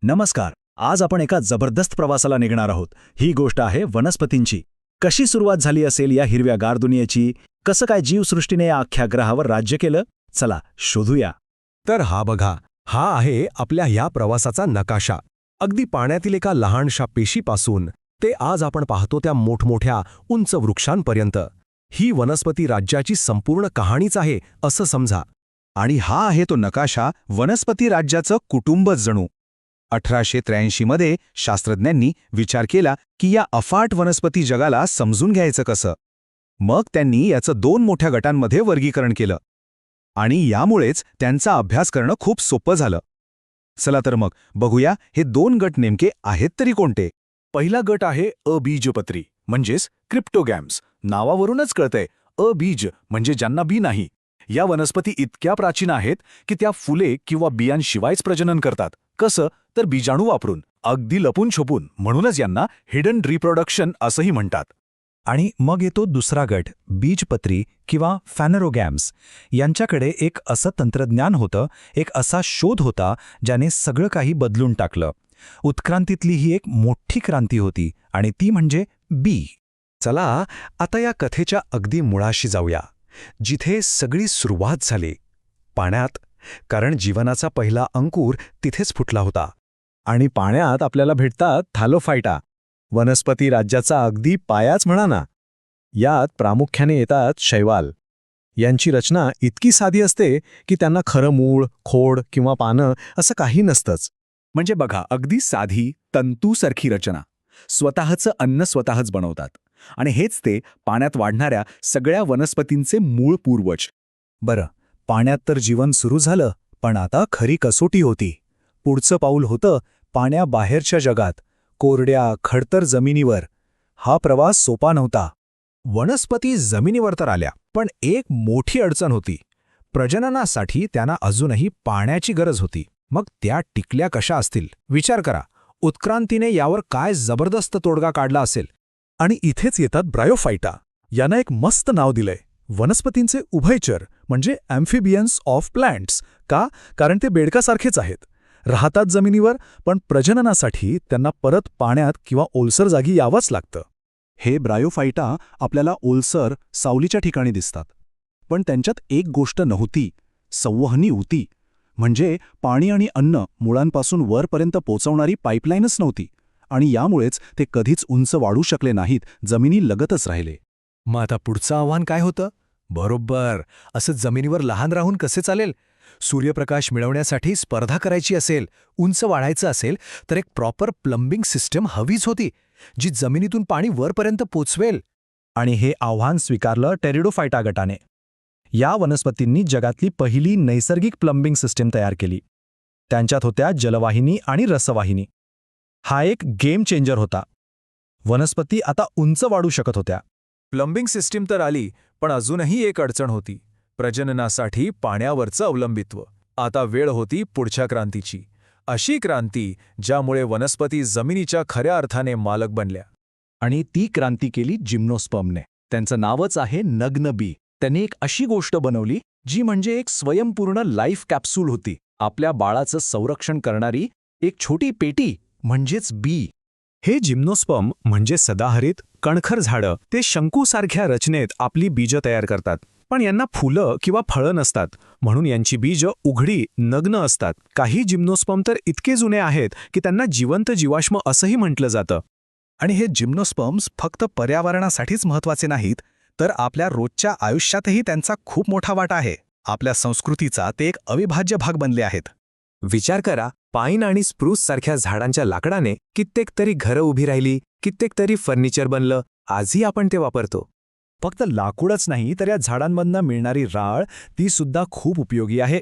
नमस्कार. आज आपण एका जबरदस्त प्रवासाला निघणार आहोत. ही गोष्ट आहे वनस्पतींची. कशी सुरुवात झाली असेल या हिरव्यागार दुनियेची? कसं काय जीवसृष्टीने या अख्ख्या ग्रहावर राज्य केलं? चला शोधूया. तर हा बघा, हा आहे आपल्या ह्या प्रवासाचा नकाशा. अगदी पाण्यातील एका लहानशा पेशीपासून ते आज आपण पाहतो त्या मोठमोठ्या उंच वृक्षांपर्यंत ही वनस्पती राज्याची संपूर्ण कहाणीच आहे असं समजा. आणि हा आहे तो नकाशा वनस्पती राज्याचं कुटुंबच जणू. 1883 मध्ये शास्त्रज्ञांनी विचार केला की या अफाट वनस्पती जगाला समजून घ्यायचं कसं. मग त्यांनी याचं 2 मोठ्या गटांमध्ये वर्गीकरण केलं आणि यामुळेच त्यांचा अभ्यास करणं खूप सोपं झालं. चला तर मग बघूया हे 2 गट नेमके आहेत तरी कोणते. पहिला गट आहे अबीजपत्री म्हणजेच क्रिप्टोगॅम्स. नावावरूनच कळतंय, अबीज म्हणजे ज्यांना बी नाही. या वनस्पती इतक्या प्राचीन आहेत की त्या फुले किंवा बियांशिवायच प्रजनन करतात. कसं? तर बीजाणू वापरून, अगदी लपून छपून. म्हणूनच यांना हिडन रिप्रोडक्शन असंही म्हणतात. आणि मग येतो दुसरा गट, बीजपत्री किंवा फॅनरोगॅम्स. यांच्याकडे एक असं तंत्रज्ञान होतं, एक असा शोध होता ज्याने सगळं काही बदलून टाकलं. उत्क्रांतीतली ही एक मोठी क्रांती होती आणि ती म्हणजे बी. चला आता या कथेच्या अगदी मुळाशी जाऊया, जिथे सगळी सुरुवात झाली पाण्यात. कारण जीवनाचा पहिला अंकुर तिथेच फुटला होता. आणि पाण्यात आपल्याला भेटतात थॅलोफायटा, वनस्पती राज्याचा अगदी पायाच म्हणा ना. यात प्रामुख्याने येतात शैवाल. यांची रचना इतकी साधी असते की त्यांना खरं मूळ, खोड किंवा पानं असं काही नसतंच. म्हणजे बघा, अगदी साधी तंतूसारखी रचना. स्वतःचं अन्न स्वतःच बनवतात. आणि हेच ते पाण्यात वाढणाऱ्या सगळ्या वनस्पतींचे मूळ पूर्वज. बरं, पाण्यात तर जीवन सुरू झालं, पण आता खरी कसोटी होती. पुढचं पाऊल होतं पाण्याबाहेरच्या जगात, कोरड्या खडतर जमिनीवर. हा प्रवास सोपा नव्हता. वनस्पती जमिनीवर तर आल्या, पण एक मोठी अडचण होती. प्रजननासाठी त्यांना अजूनही पाण्याची गरज होती. मग त्या टिकल्या कशा असतील? विचार करा, उत्क्रांतीने यावर काय जबरदस्त तोडगा काढला असेल. आणि इथेच येतात ब्रायोफायटा. यांना एक मस्त नाव दिलंय, वनस्पतींचे उभयचर म्हणजे ॲम्फिबियन्स ऑफ प्लांट्स. का? कारण ते बेडकासारखेच आहेत. राहतात जमिनीवर, पण प्रजननासाठी त्यांना परत पाण्यात किंवा ओलसर जागी यावंच लागतं. हे ब्रायोफायटा आपल्याला ओलसर, सावलीच्या ठिकाणी दिसतात. पण त्यांच्यात एक गोष्ट नव्हती, संवहनी ऊती. म्हणजे पाणी आणि अन्न मुळांपासून वरपर्यंत पोचवणारी पाईपलाईनच नव्हती. आणि यामुळेच ते कधीच उंच वाढू शकले नाहीत, जमिनी लगतच राहिले. मग आता पुढचं आव्हान काय होतं? बरोबर, असं जमिनीवर लहान राहून कसे चालेल? सूर्यप्रकाश मिळवण्यासाठी स्पर्धा करायची असेल, उंच वाढायचं असेल, तर एक प्रॉपर प्लंबिंग सिस्टम हवीच होती, जी जमिनीतून पाणी वरपर्यंत पोचवेल. आणि हे आव्हान स्वीकारलं टेरिडोफायटा गटाने. या वनस्पतींनी जगातली पहिली नैसर्गिक प्लंबिंग सिस्टीम तयार केली. त्यांच्यात होत्या जलवाहिनी आणि रसवाहिनी. हा एक गेम चेंजर होता. वनस्पती आता उंच वाढू शकत होत्या. प्लंबिंग सिस्टीम तर आली, पण अजूनही एक अडचण होती, प्रजननासाठी पाण्यावरचं अवलंबित्व. आता वेळ होती पुढच्या क्रांतीची, अशी क्रांती ज्यामुळे वनस्पती जमिनीच्या खऱ्या अर्थाने मालक बनल्या. आणि ती क्रांती केली जिम्नोस्पर्मने. त्यांचं नावच आहे नग्न बी. त्यांनी एक अशी गोष्ट बनवली जी म्हणजे एक स्वयंपूर्ण लाईफ कॅप्सूल होती. आपल्या बाळाचं संरक्षण करणारी एक छोटी पेटी, म्हणजेच बी. हे जिम्नोस्पर्म म्हणजे सदाहरित कणखर झाडं, ते शंकूसारख्या रचनेत आपली बीजं तयार करतात. पण यांना फुलं किंवा फळं नसतात, म्हणून यांची बीजं उघडी, नग्न असतात. काही जिम्नोस्पर्म तर इतके जुने आहेत की त्यांना जिवंत जीवाश्म असंही म्हटलं जातं. आणि हे जिम्नोस्पर्म्स फक्त पर्यावरणासाठीच महत्त्वाचे नाहीत, तर आपल्या रोजच्या आयुष्यातही त्यांचा खूप मोठा वाटा आहे. आपल्या संस्कृतीचा ते एक अविभाज्य भाग बनले आहेत. विचार करा, पाईन आणि स्प्रूस सारख्या झाडांच्या लाकडाने कित्येक तरी घरं उभी राहिली, कित्येक तरी फर्निचर बनलं. आजही आपण ते वापरतो. फक्त लाकूडच नाही, तर या झाडांमधनं मिळणारी राळ ती सुद्धा खूप उपयोगी आहे.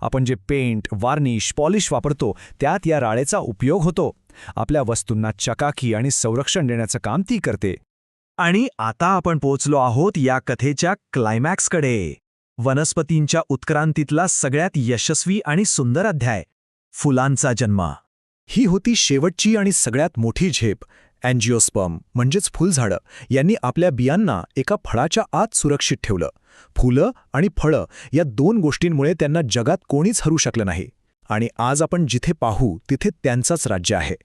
आपण जे पेंट, वार्निश, पॉलिश वापरतो, त्यात या राळेचा उपयोग होतो. आपल्या वस्तूंना चकाकी आणि संरक्षण देण्याचं काम ती करते. आणि आता आपण पोहोचलो आहोत या कथेच्या क्लायमॅक्सकडे. वनस्पतींच्या उत्क्रांतीतला सगळ्यात यशस्वी आणि सुंदर अध्याय, फुलांचा जन्म. ही होती शेवटची आणि सगळ्यात मोठी झेप. अँजिओस्पर्म म्हणजेच फुलझाडं यांनी आपल्या बियांना एका फळाच्या आत सुरक्षित ठेवलं. फुलं आणि फळं या 2 गोष्टींमुळे त्यांना जगात कोणीच हरू शकलं नाही. आणि आज आपण जिथे पाहू तिथे त्यांचाच राज्य आहे.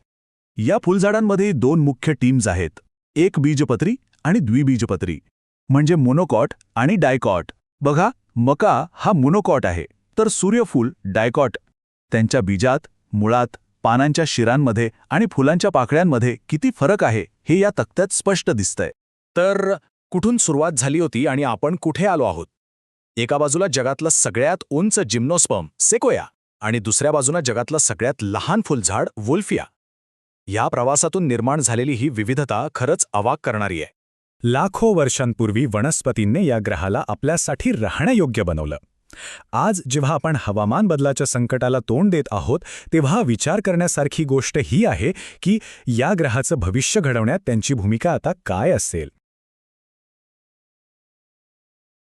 या फुलझाडांमध्ये दोन मुख्य टीम्स आहेत, एक बीजपत्री आणि द्विबीजपत्री, म्हणजे मोनोकॉट आणि डायकॉट. बघा, मका हा मोनोकॉट आहे, तर सूर्यफूल डायकॉट. त्यांच्या बीजात, मुळात, पानांच्या शिरांमध्ये आणि फुलांच्या पाकळ्यांमध्ये किती फरक आहे हे या तक्त्यात स्पष्ट दिसतंय. तर कुठून सुरुवात झाली होती आणि आपण कुठे आलो आहोत? एका बाजूला जगातलं सगळ्यात उंच जिम्नोस्पर्म सेकोया आणि दुसऱ्या बाजूला जगातलं सगळ्यात लहान फुलझाड वुल्फिया. या प्रवासातून निर्माण झालेली ही विविधता खरंच अवाक करणारी आहे. लाखो वर्षांपूर्वी वनस्पतींनी या ग्रहाला आपल्यासाठी राहण्यायोग्य बनवलं. आज जेव्हा आपण हवामान बदलाच्या संकटाला तोंड देत आहोत तेव्हा विचार करण्यासारखी गोष्ट ही आहे की या ग्रहाचं भविष्य घडवण्यात त्यांची भूमिका आता काय असेल.